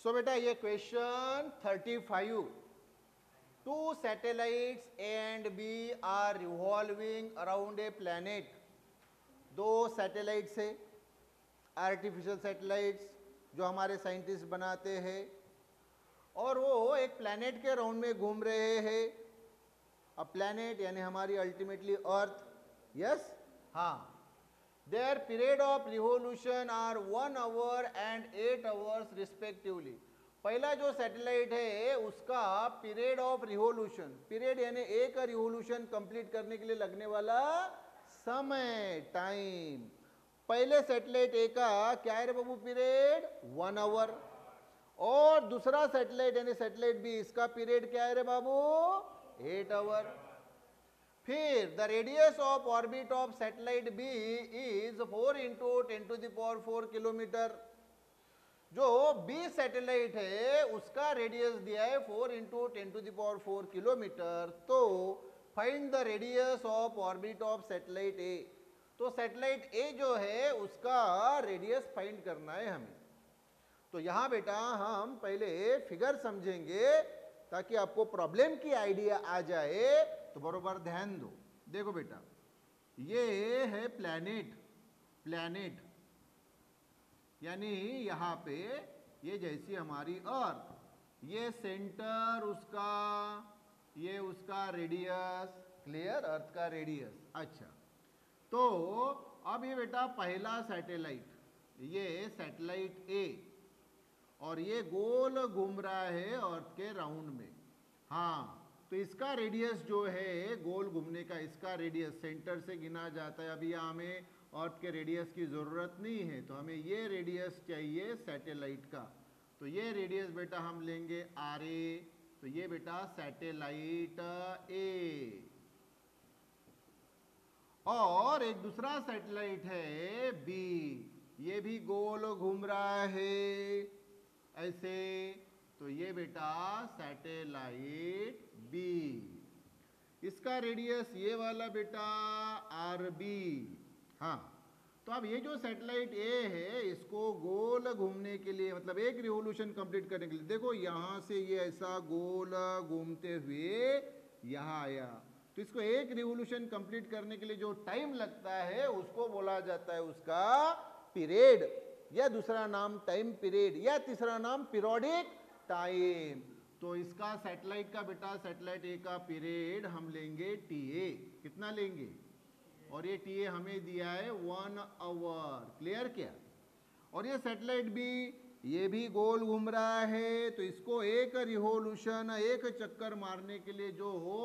सो बेटा ये question 35, two satellites A and B are revolving around a planet. दो satellites है, आर्टिफिशियल सैटेलाइट्स जो हमारे साइंटिस्ट बनाते हैं, और वो एक प्लैनेट के राउंड में घूम रहे हैं। अब प्लैनेट यानी हमारी अल्टीमेटली अर्थ, यस, हाँ। Their period of revolution are 1 hour and 8 hours respectively. पहला जो सैटेलाइट है उसका पीरियड ऑफ रिवोल्यूशन, पीरियड यानी एक रिवोल्यूशन कंप्लीट करने के लिए लगने वाला समय, टाइम। पहले सैटेलाइट ए का क्या है रे बाबू पीरियड 1 आवर, और दूसरा सैटेलाइट यानी सैटेलाइट बी, इसका पीरियड क्या है रे बाबू 8 आवर। फिर the radius of orbit of satellite B is 4 into 10⁴ kilometre. जो बी सैटेलाइट है उसका रेडियस दिया है 4 इंटू 10⁴ किलोमीटर। तो find the radius of orbit of satellite A. तो सैटेलाइट ए जो है उसका रेडियस फाइंड करना है हमें। तो यहां बेटा हम पहले फिगर समझेंगे ताकि आपको प्रॉब्लम की आइडिया आ जाए। तो बरोबर ध्यान दो, देखो बेटा ये है प्लैनेट, प्लैनेट यानी यहाँ पे ये जैसी हमारी अर्थ, ये सेंटर उसका, ये उसका रेडियस, क्लियर, अर्थ का रेडियस। अच्छा, तो अब ये बेटा पहला सैटेलाइट, ये सैटेलाइट ए, और ये गोल घूम रहा है अर्थ के राउंड में। हाँ, तो इसका रेडियस जो है गोल घूमने का, इसका रेडियस सेंटर से गिना जाता है। अभी यहाँ हमें अर्थ के रेडियस की ज़रूरत नहीं है, तो हमें ये रेडियस चाहिए सैटेलाइट का। तो ये रेडियस बेटा हम लेंगे आर ए। तो ये बेटा सैटेलाइट ए, और एक दूसरा सैटेलाइट है बी, ये भी गोल घूम रहा है ऐसे। तो ये बेटा सैटेलाइट बी, इसका रेडियस ये वाला बेटा आर बी। हाँ, तो अब ये जो सैटेलाइट ए है इसको गोल घूमने के लिए, मतलब एक रिवोल्यूशन कंप्लीट करने के लिए, देखो यहां से ये ऐसा गोल घूमते हुए यहां आया, तो इसको एक रिवोल्यूशन कंप्लीट करने के लिए जो टाइम लगता है उसको बोला जाता है उसका पीरियड, या दूसरा नाम टाइम पीरियड, या तीसरा नाम पीरियोडिक टाइम। तो इसका सैटेलाइट का बेटा, सैटेलाइट ए का पीरियड हम लेंगे टी ए। कितना लेंगे? और ये टी ए हमें दिया है 1 आवर, क्लियर क्या? और ये सैटेलाइट बी, ये भी गोल घूम रहा है, तो इसको एक रिवोल्यूशन, एक चक्कर मारने के लिए जो हो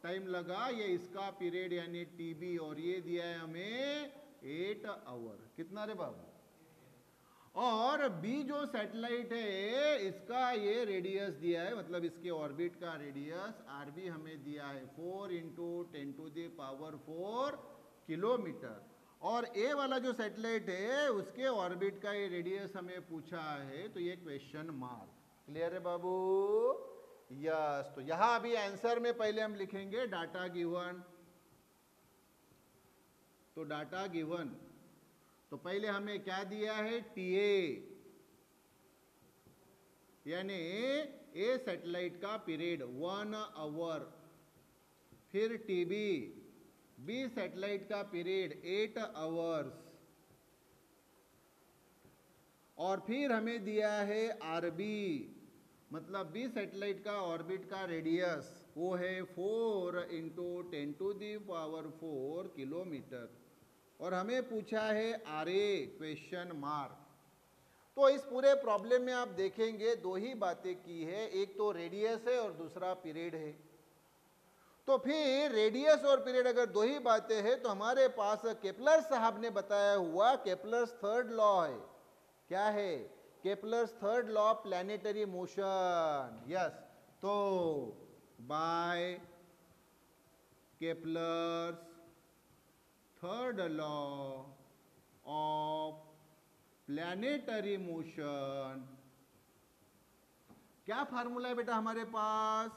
टाइम लगा, ये इसका पीरियड यानी टी बी, और ये दिया है हमें 8 आवर। कितना रे बाबू? और बी जो सैटेलाइट है इसका ये रेडियस दिया है, मतलब इसके ऑर्बिट का रेडियस आर बी हमें दिया है 4 इंटू 10⁴ किलोमीटर। और ए वाला जो सैटेलाइट है उसके ऑर्बिट का ये रेडियस हमें पूछा है, तो ये क्वेश्चन मार्क। क्लियर है बाबू? यस। तो यहां अभी आंसर में पहले हम लिखेंगे डाटा गिवन। तो डाटा गिवन, तो पहले हमें क्या दिया है? टी ए, यानी ए सैटेलाइट का पीरियड 1 आवर। फिर टी बी, बी सैटेलाइट का पीरियड 8 आवर्स। और फिर हमें दिया है आर बी, मतलब बी सैटेलाइट का ऑर्बिट का रेडियस वो है 4 इंटू 10⁴ किलोमीटर। और हमें पूछा है आर ए, क्वेश्चन मार्क। तो इस पूरे प्रॉब्लम में आप देखेंगे दो ही बातें की है, एक तो रेडियस है और दूसरा पीरियड है। तो फिर रेडियस और पीरियड अगर दो ही बातें हैं तो हमारे पास केपलर साहब ने बताया हुआ केपलर्स थर्ड लॉ है। क्या है? Kepler's third law, planetary motion. Yes, तो by Kepler's third law of planetary motion, क्या फार्मूला है बेटा हमारे पास?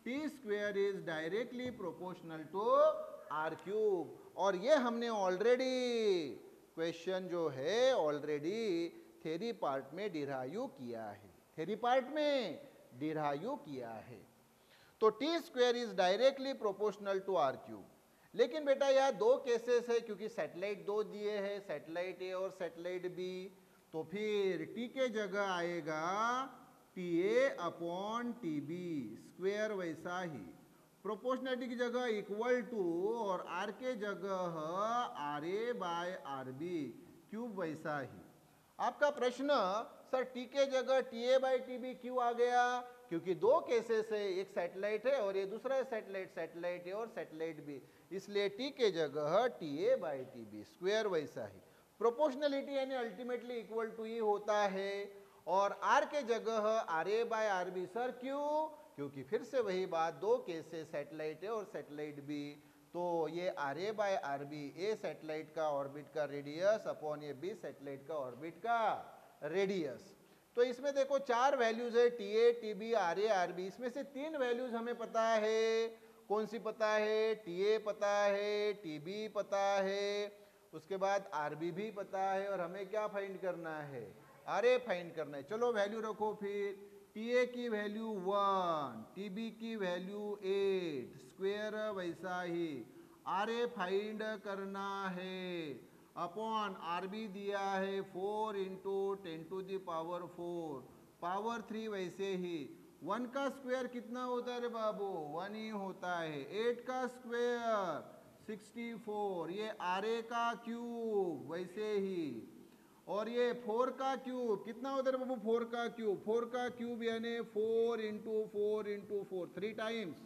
T² is directly proportional to R³। और ये हमने ऑलरेडी क्वेश्चन जो है ऑलरेडी थ्योरी पार्ट में डिराइव किया है। थ्योरी पार्ट में डिराइव किया है। तो T square is directly proportional to R cube. लेकिन बेटा यहाँ दो केसेस है, क्योंकि सैटेलाइट दो दिए हैं, सैटेलाइट ए और सैटेलाइट बी, तो फिर टी के जगह आएगा T A upon T B square, वैसा ही प्रोपोर्शनलिटी की जगह इक्वल टू और आर के जगह R A by R B cube, वैसा ही। आपका प्रश्न सर टी के जगह T A by T B क्यों आ गया? क्योंकि दो केसेस है, एक सैटेलाइट है और ये दूसरा सैटेलाइट, सैटेलाइट ए और सैटेलाइट बी, इसलिए टी के जगह T A by T B square, वैसा ही। प्रोपोर्शनलिटी यानी अल्टीमेटली इक्वल टू ही होता है, और आर के जगह R A by R B. Sir क्यों? क्योंकि फिर से वही बात, दो केसेस सैटेलाइट ए और सैटेलाइट बी, तो ये R A by R B, A satellite का ऑर्बिट का रेडियस अपॉन ये बी सैटेलाइट का ऑर्बिट का रेडियस। तो इसमें देखो चार वैल्यूज है, T A, T B, R A, R B. इसमें से तीन वैल्यूज हमें पता है। कौन सी पता है? टी ए पता है, टी बी पता है, उसके बाद आर बी भी पता है, और हमें क्या फाइंड करना है? आर ए फाइंड करना है। चलो वैल्यू रखो फिर। टी ए की वैल्यू 1, टी बी की वैल्यू 8 स्क्वायर, वैसा ही आर ए फाइंड करना है, अपॉन आर बी दिया है 4 into 10 to the power 4 power 3, वैसे ही 1 का स्क्वायर कितना होता है रे बाबू? 1 ही होता है। 8 का स्क्वायर 64, ये आर ए का क्यूब, वैसे ही। और ये 4 का क्यूब कितना होता है बाबू? 4 का क्यूब, 4 का क्यूब यानी 4 इंटू 4 इंटू 4, 3 टाइम्स।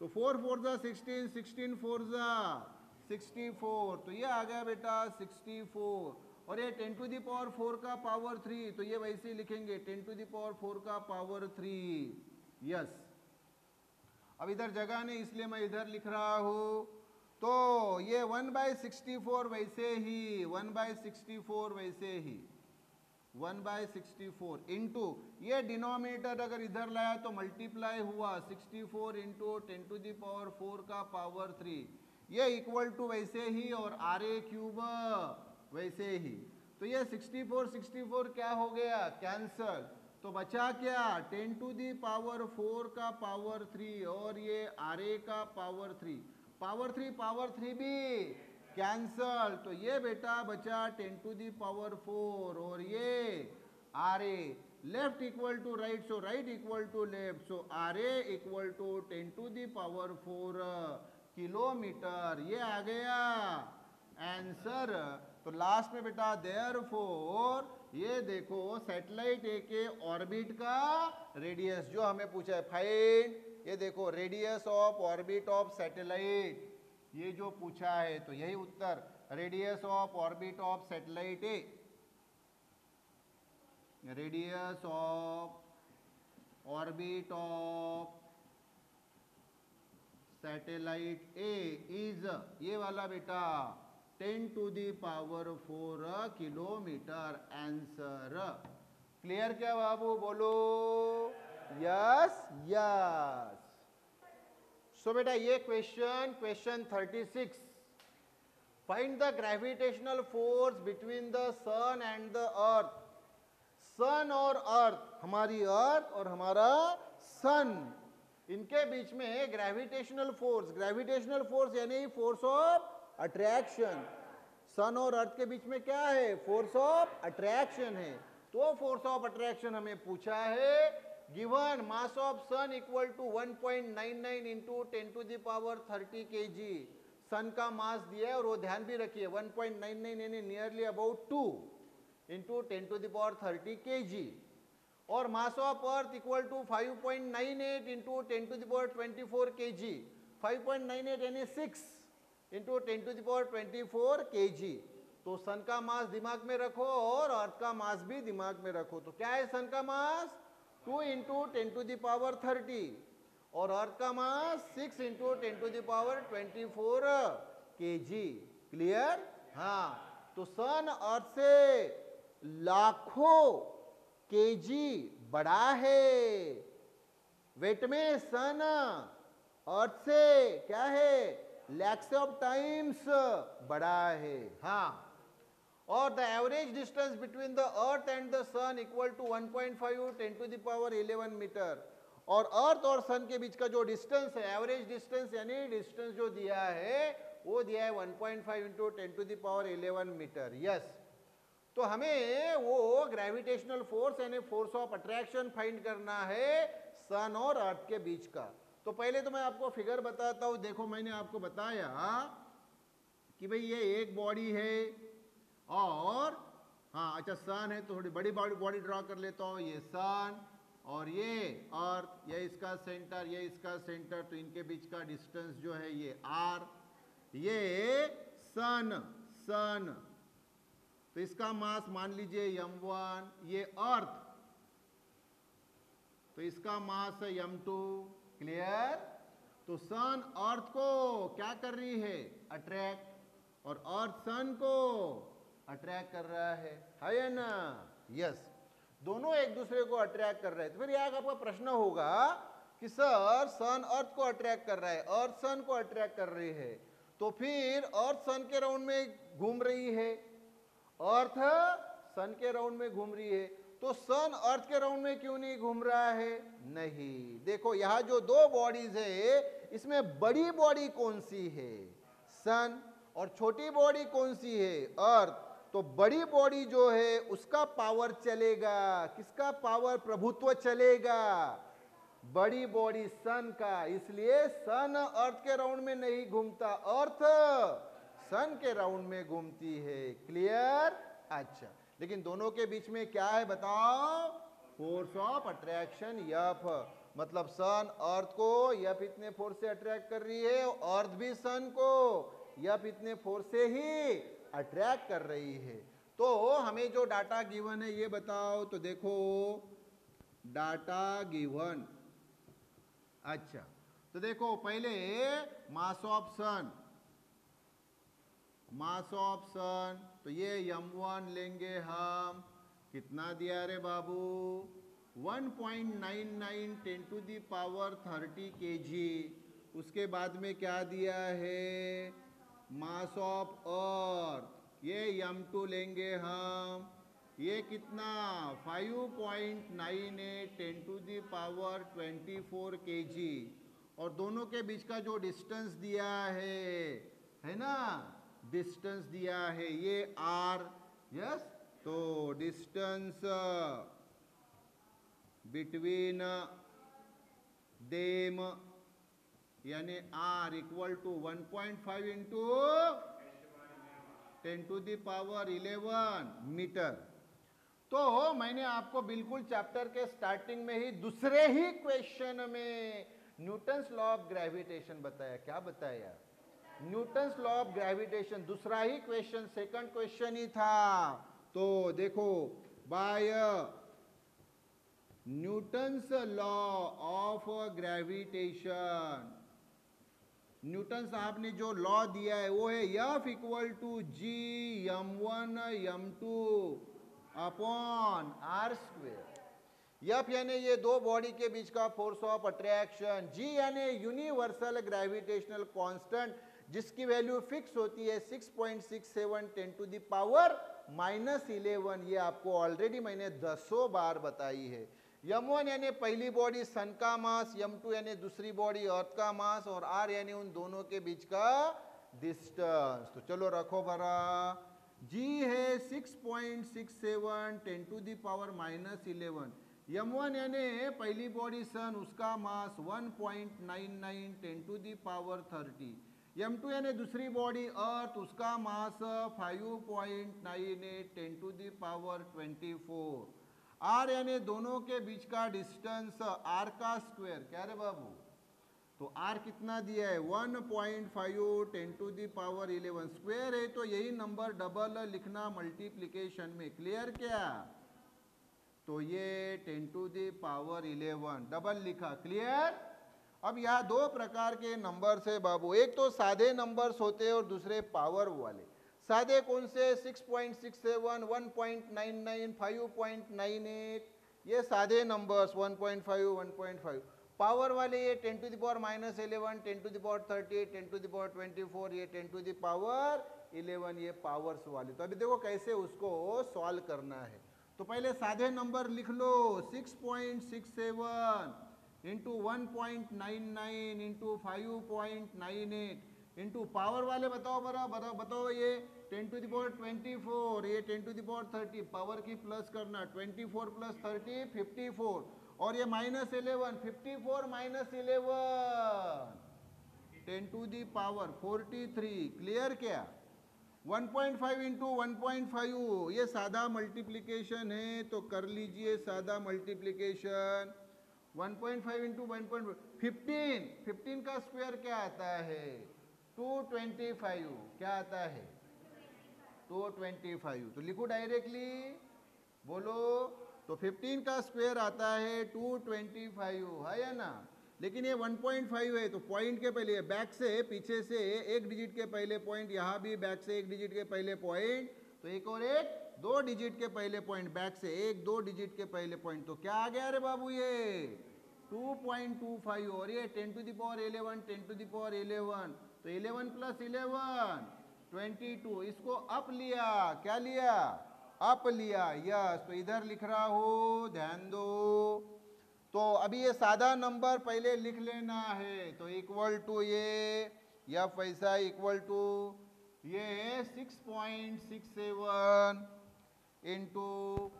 तो 4 4 जा 16, 16 4 जा 64, तो ये आ गया बेटा 64। और ये 10 टू द पावर 4 का पावर 3, तो ये वैसे ही लिखेंगे 10 टू द पावर 4 का पावर 3। यस, अब इधर जगह नहीं इसलिए मैं इधर लिख रहा हूं। तो ये 1/64 वैसे ही, 1/64 वैसे ही, 1/64 इंटू ये डिनोमिनेटर अगर इधर लाया तो मल्टीप्लाई हुआ 64 इंटू 10 टू द पावर 4 का पावर 3, ये इक्वल टू वैसे ही और आर ए क्यूब वैसे ही। तो ये 64 क्या हो गया? कैंसल। तो बचा क्या? 10 टू द पावर 4 का पावर 3 और ये आर ए का पावर 3, पावर 3 भी कैंसल। तो ये बेटा बचा 10 टू द पावर 4 और ये R A. Left equal to right, so right equal to left, so R A equal to 10 to the power 4 kilometre. ये आ गया आंसर। तो लास्ट में बेटा देयरफॉर ये देखो सैटेलाइट ए के ऑर्बिट का रेडियस जो हमें पूछा है फाइंड, ये देखो radius of orbit of satellite, ये जो पूछा है, तो यही उत्तर, radius of orbit of satellite A, radius of orbit of satellite A is ये वाला बेटा 10 to the power 4 kilometre. Answer clear क्या बाबू? बोलो यस यस। सो बेटा ये question 36, find the gravitational force between the sun and the earth. Sun और earth, हमारी अर्थ और हमारा सन, इनके बीच में ग्रेविटेशनल फोर्स यानी फोर्स ऑफ अट्रैक्शन। सन और अर्थ के बीच में क्या है? फोर्स ऑफ अट्रैक्शन है। तो फोर्स ऑफ अट्रैक्शन हमें पूछा है। Given mass of sun equal to 1.99 into 10 to the power 30 kg। Sun का मास दिया है और वो ध्यान भी रखिए 1.99 यानी nearly about 2 into 10 to the power 30 kg। और mass of earth equal to 5.98 into 10 to the power 24 kg। 5.98 यानी 6 into 10 to the power 24 kg। तो सन का मास दिमाग में रखो और अर्थ का मास भी दिमाग में रखो। तो क्या है सन का mass? 2 into 10 to the power 30 और अर्थ का mass 6 into 10 to the power 24 kg। Clear? हाँ, तो सन अर्थ से लाखों kg बड़ा है। वेट में सन अर्थ से क्या है? लैक्स ऑफ टाइम्स बड़ा है। हाँ, और the average distance between the earth and the sun equal to 1.5 10 to the power 11 metre. और अर्थ और सन के बीच का जो डिस्टेंस है, एवरेज डिस्टेंस यानी डिस्टेंस जो दिया है वो दिया है 1.5 into 10 to the power 11 metre. Yes, तो हमें वो ग्रेविटेशनल फोर्स यानी फोर्स ऑफ अट्रैक्शन फाइंड करना है सन और अर्थ के बीच का। तो पहले तो मैं आपको फिगर बताता हूं। देखो मैंने आपको बताया कि भाई ये एक बॉडी है और हाँ अच्छा सन है, तो थोड़ी बड़ी बॉडी ड्रॉ कर लेता हूँ। ये सन और ये अर्थ, ये इसका सेंटर, ये इसका सेंटर, तो इनके बीच का डिस्टेंस जो है ये आर। ये सन तो इसका मास मान लीजिए m1, ये अर्थ तो इसका मास है m2। क्लियर? तो सन अर्थ को क्या कर रही है? अट्रैक्ट, और अर्थ सन को अट्रैक्ट कर रहा है ना? यस, दोनों एक दूसरे को अट्रैक्ट कर रहे हैं। तो फिर यहाँ आपका प्रश्न होगा कि सर सन अर्थ को अट्रैक्ट कर रहा है, अर्थ सन को अट्रैक्ट कर रही है, तो फिर अर्थ सन के राउंड में घूम रही है, अर्थ सन के राउंड में घूम रही है, तो सन अर्थ के राउंड में क्यों नहीं घूम रहा है? नहीं, देखो यहां जो दो बॉडीज है इसमें बड़ी बॉडी कौन सी है? सन, और छोटी बॉडी कौन सी है? अर्थ। तो बड़ी बॉडी जो है उसका पावर चलेगा, किसका पावर प्रभुत्व चलेगा? बड़ी बॉडी सन का, इसलिए सन अर्थ के राउंड में नहीं घूमता, अर्थ सन के राउंड में घूमती है। क्लियर? अच्छा, लेकिन दोनों के बीच में क्या है बताओ? फोर्स ऑफ अट्रैक्शन एफ, मतलब सन अर्थ को एफ इतने फोर्स से अट्रैक्ट कर रही है, अर्थ भी सन को एफ इतने फोर्स से ही अट्रैक्ट कर रही है। तो हमें जो डाटा गिवन है ये बताओ। तो देखो डाटा गिवन, अच्छा तो देखो पहले मास ऑफ सन, मास ऑफ सन, तो ये m1 लेंगे हम, कितना दिया रे बाबू? 1.99 10 टू दी पावर 30 kg। उसके बाद में क्या दिया है? मास ऑफ अर्थ, ये m2 लेंगे हम, ये कितना? 5.98 10 टू दी पावर 24 kg। और दोनों के बीच का जो डिस्टेंस दिया है ना, डिस्टेंस दिया है ये r। यस, तो डिस्टेंस बिटवीन देम यानी r equal to 1.5 into 10 to the power 11 metre. तो मैंने आपको बिल्कुल चैप्टर के स्टार्टिंग में ही दूसरे ही क्वेश्चन में न्यूटन्स लॉ ऑफ ग्रेविटेशन बताया। क्या बताया? न्यूटन्स लॉ ऑफ ग्रेविटेशन, दूसरा ही क्वेश्चन, सेकंड क्वेश्चन ही था। तो देखो by Newton's law of gravitation, Newton साहब ने जो लॉ दिया है वो है F equal to G m1 m2 upon r square. F यानी ये दो बॉडी के बीच का फोर्स ऑफ अट्रैक्शन, G यानी यूनिवर्सल ग्रेविटेशनल कांस्टेंट जिसकी वैल्यू फिक्स होती है 6.67 10 टू द पावर -11। ये आपको ऑलरेडी मैंने दसों बार बताई है। m1 यानी पहली बॉडी सन का मास, m2 यानी दूसरी बॉडी अर्थ का मास, और r यानी उन दोनों के बीच का डिस्टेंस। तो चलो रखो भरा, g है 6.67 10 टू द पावर -11। m1 यानी पहली बॉडी सन, उसका मास 1.99 10 टू द पावर 30। m2 यानी दूसरी बॉडी अर्थ, उसका मास 5.98 10 टू द पावर 24। r यानी दोनों के बीच का डिस्टेंस r का स्क्वायर। क्या रे बाबू? तो r कितना दिया है? 1.5 10 टू द पावर 11। स्क्वायर है तो यही नंबर डबल लिखना मल्टीप्लिकेशन में। क्लियर क्या? तो ये 10 टू द पावर 11 डबल लिखा। क्लियर? अब यहाँ दो प्रकार के नंबर्स है बाबू, एक तो सादे नंबर्स होते हैं और दूसरे पावर वाले। सादे कौन से? 6.67 1.99 5.98, ये सादे नंबर्स 1.5 1.5। पावर वाले ये 10 to the power -11 10 to the power 38 10 to the power 24, ये 10 टू द पावर 11 ये पावर्स वाले। तो अभी देखो कैसे उसको सॉल्व करना है। तो पहले सादे नंबर लिख लो, 6.67 इंटू 1.99 इंटू 5.98 इंटू पावर वाले बताओ बताओ ये 10 टू द पावर 24, ये 10 टू द पावर 30, पावर की प्लस करना, 24 प्लस 30 54, और ये minus 11, 54 minus 11 10 to the power 43। Clear क्या? 1.5 इंटू 1.5 ये सादा मल्टीप्लिकेशन है, तो कर लीजिए सादा मल्टीप्लिकेशन। 1.5 इंटू 1.5 15 का स्क्वायर क्या आता है? 225। क्या आता है? 225। तो लिखो डायरेक्टली, बोलो। तो 15 का स्क्वायर आता है 225, है या ना? लेकिन ये 1.5 है, तो पॉइंट के पहले बैक से पीछे से एक डिजिट के पहले पॉइंट, यहाँ भी बैक से एक डिजिट के पहले पॉइंट, तो एक और एक 2 डिजिट के पहले पॉइंट, बैक से एक 2 डिजिट के पहले पॉइंट, तो क्या आ गया रे बाबू? ये 2.25। और ये 10 to the power 11, 10 to the power 11, तो 11 प्लस 11 22। इसको अप लिया, क्या लिया? अप लिया, यस। तो इधर लिख रहा हो, ध्यान दो। तो अभी ये सादा नंबर पहले लिख लेना है, तो इक्वल टू ये या पैसा इक्वल टू ये 6.67 इंटू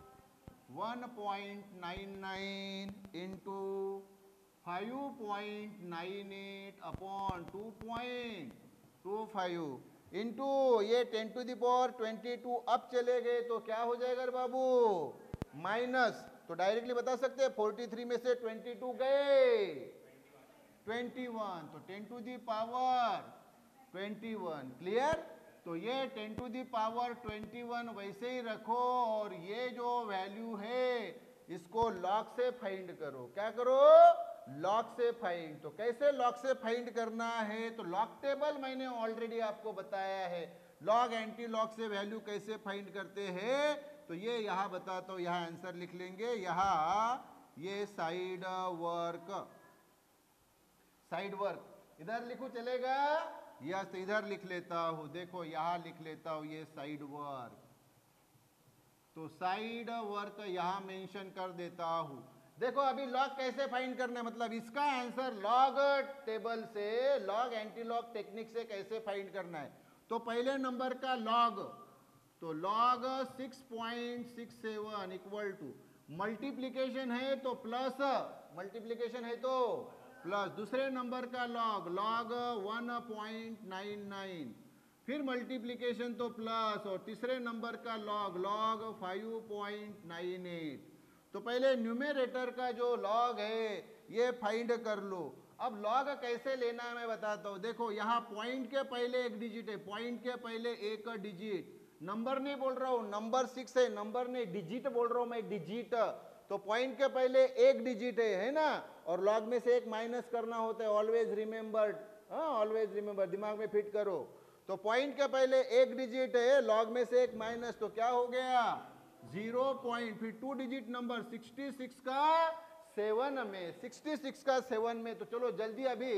1.99 इंटू 5.98 अपॉन 2.25 इंटू ये 10 टू द पावर 22 अप चले गए, तो क्या हो जाएगा रे बाबू? माइनस। तो डायरेक्टली बता सकते हैं 43 में से 22 गए 21, तो 10 टू दी पावर 21। क्लियर? तो ये 10 टू दी पावर 21 वैसे ही रखो, और ये जो वैल्यू है इसको लॉग से फाइंड करो। क्या करो? लॉग से फाइंड। तो कैसे लॉग से फाइंड करना है? तो लॉग टेबल मैंने ऑलरेडी आपको बताया है। लॉग एंटी लॉग से वैल्यू कैसे फाइंड करते हैं, तो ये यहाँ बताता हूँ। यहाँ आंसर लिख लेंगे, यहाँ ये साइड वर्क इधर लिखो, चलेगा? यस, इधर लिख लेता हूँ। देखो यहाँ लिख लेता हूँ ये साइड वर्क, तो साइड वर्क यहाँ मेंशन कर देता हूँ। देखो अभी लॉग कैसे फाइंड करना है, मतलब इसका आंसर लॉग टेबल से, लॉग एंटी लॉग टेक्निक से कैसे फाइंड करना है। तो पहले नंबर का लॉग, तो लॉग 6.67 इक्वल टू मल्टीप्लीकेशन है तो प्लस, मल्टीप्लीकेशन है तो प्लस, दूसरे नंबर का लॉग 1.99, फिर मल्टीप्लीकेशन तो प्लस, और तीसरे नंबर का लॉग 5.98। तो पहले न्यूमेरेटर का जो लॉग है ये फाइंड कर लो। अब लॉग कैसे लेना है मैं बताता हूँ। देखो यहाँ पॉइंट के पहले एक डिजिट है, पॉइंट के पहले एक डिजिट, नंबर नहीं बोल रहा हूँ, नंबर 6 है, नंबर नहीं डिजिट बोल रहा हूँ मैं, डिजिट। तो पॉइंट के पहले एक डिजिट है ना, और लॉग में से एक माइनस करना होता है, ऑलवेज रिमेंबर, ऑलवेज रिमेंबर, दिमाग में फिट करो। तो पॉइंट के पहले एक डिजिट है, लॉग में से एक माइनस, तो क्या हो गया? 0 पॉइंट, फिर 2 डिजिट नंबर 66 का 7 में, 66 का 7 में। तो चलो जल्दी अभी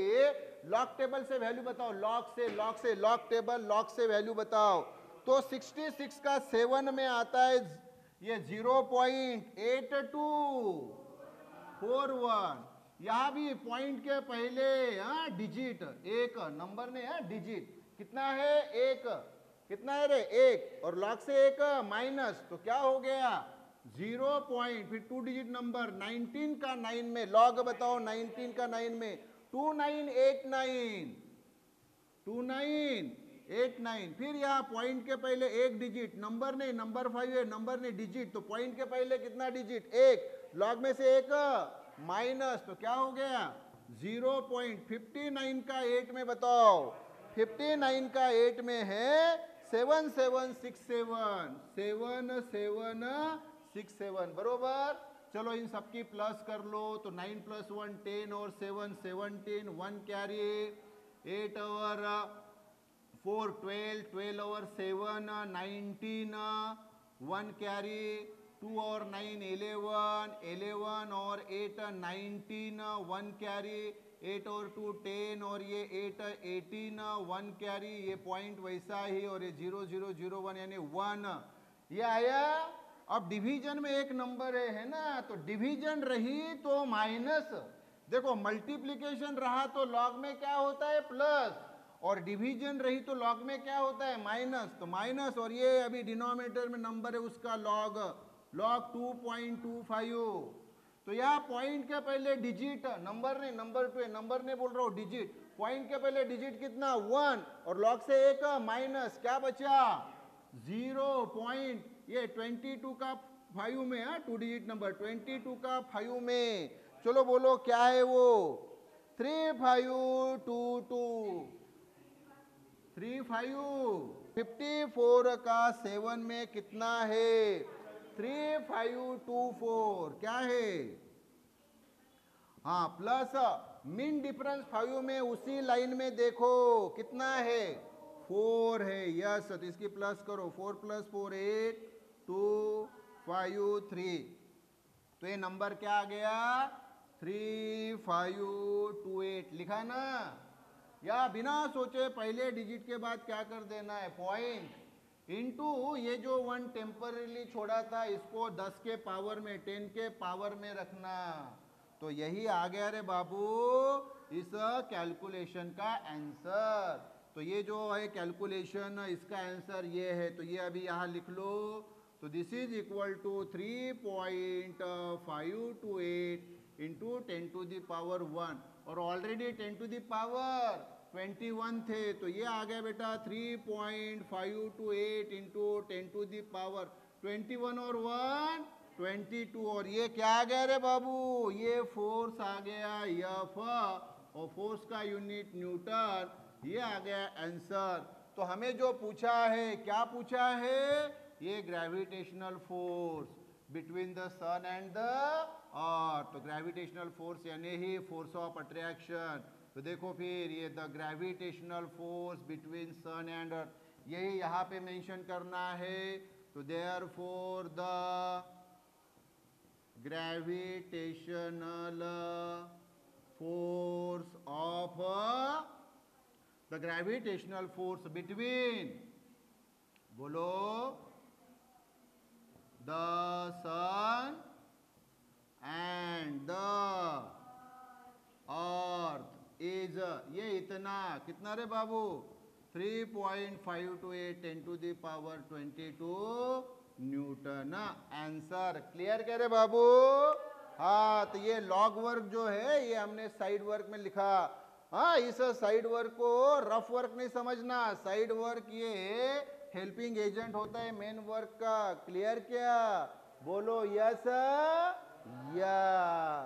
लॉग टेबल से वैल्यू बताओ, लॉग से लॉग टेबल, लॉग से वैल्यू बताओ। तो 66 का 7 में आता है ये 0.8241। यहाँ भी पॉइंट के पहले डिजिट एक, नंबर ने डिजिट कितना है? एक। कितना है रे? एक। और लॉग से एक माइनस, तो क्या हो गया? 0 पॉइंट, फिर 2 डिजिट नंबर 19 का 9 में, लॉग बताओ 19 का 9 में, 2989, 2989। फिर यहाँ पॉइंट के पहले एक डिजिट, नंबर नहीं, नंबर 5 है, नंबर नहीं डिजिट, तो पॉइंट के पहले कितना डिजिट? एक, लॉग में से एक माइनस, तो क्या हो गया? 0.59 का 8 में बताओ, 59 का 8 में है 7767, 7767 बरोबर। चलो इन सबकी प्लस कर लो, तो 9 + 1 10 और 7 17, 1 कैरी, 8 और 4 12, 12 और 7 19, 1 कैरी, 2 और 9 11, 11 और 8 19, 1 कैरी, 8 और 2 10 और ये 8 18, 1 कैरी, ये पॉइंट वैसा ही और ये 0 0 0 1 यानी 1 ये आया। अब डिवीजन में एक नंबर है ना, तो डिवीजन रही तो माइनस, देखो मल्टीप्लिकेशन रहा तो लॉग में क्या होता है प्लस, और डिवीजन रही तो लॉग में क्या होता है माइनस, तो माइनस, और ये अभी डिनोमिनेटर में नंबर है उसका लॉग, लॉग 2.25। तो यहाँ पॉइंट के पहले डिजिट, नंबर नहीं, नंबर पे नंबर नहीं बोल रहा हूँ, डिजिट, पॉइंट के पहले डिजिट कितना 1 और लॉग से एक माइनस, क्या बचा 0 पॉइंट, ये 22 का 5 में है, 2 डिजिट नंबर 22 का 5 में, चलो बोलो क्या है वो 3522, 54 का 7 में कितना है 3524, क्या है, हाँ प्लस मीन डिफरेंस 5 में उसी लाइन में देखो कितना है 4 है, यस, तो इसकी प्लस करो, 4 + 4 8 2 5 3, तो ये नंबर क्या आ गया 3528 लिखा ना, या बिना सोचे पहले डिजिट के बाद क्या कर देना है पॉइंट इनटू ये जो 1 टेम्पररीली छोड़ा था इसको 10 के पावर में 10 के पावर में रखना, तो यही आ गया रे बाबू इस कैलकुलेशन का आंसर। तो ये जो है कैलकुलेशन इसका आंसर ये है, तो ये अभी यहाँ लिख लो, तो this is equal to 3.528 into 10⁻1 और ऑलरेडी 10⁻21 थे, तो ये आ गया बेटा 3.528 इंटू 10⁻21 और 1 22, और ये क्या आ गया रे बाबू ये फोर्स आ गया एफ, और फोर्स का यूनिट न्यूटन, ये आ गया आंसर। तो हमें जो पूछा है, क्या पूछा है, ये gravitational force between the sun and the earth, तो ग्रेविटेशनल फोर्स यानी ही फोर्स ऑफ अट्रैक्शन, तो देखो फिर ये the gravitational force between sun and earth, यही यहाँ पे मेंशन करना है, तो therefore the gravitational force of the gravitational force between बोलो the sun and the earth is ये इतना कितना रे बाबू 3.528 10⁻22 न्यूटन, आंसर क्लियर कह रहे बाबू। हाँ तो ये लॉग वर्क जो है ये हमने साइड वर्क में लिखा, हाँ इस साइड वर्क को रफ वर्क नहीं समझना, साइड वर्क ये हेल्पिंग एजेंट होता है मेन वर्क का, क्लियर क्या, बोलो यस या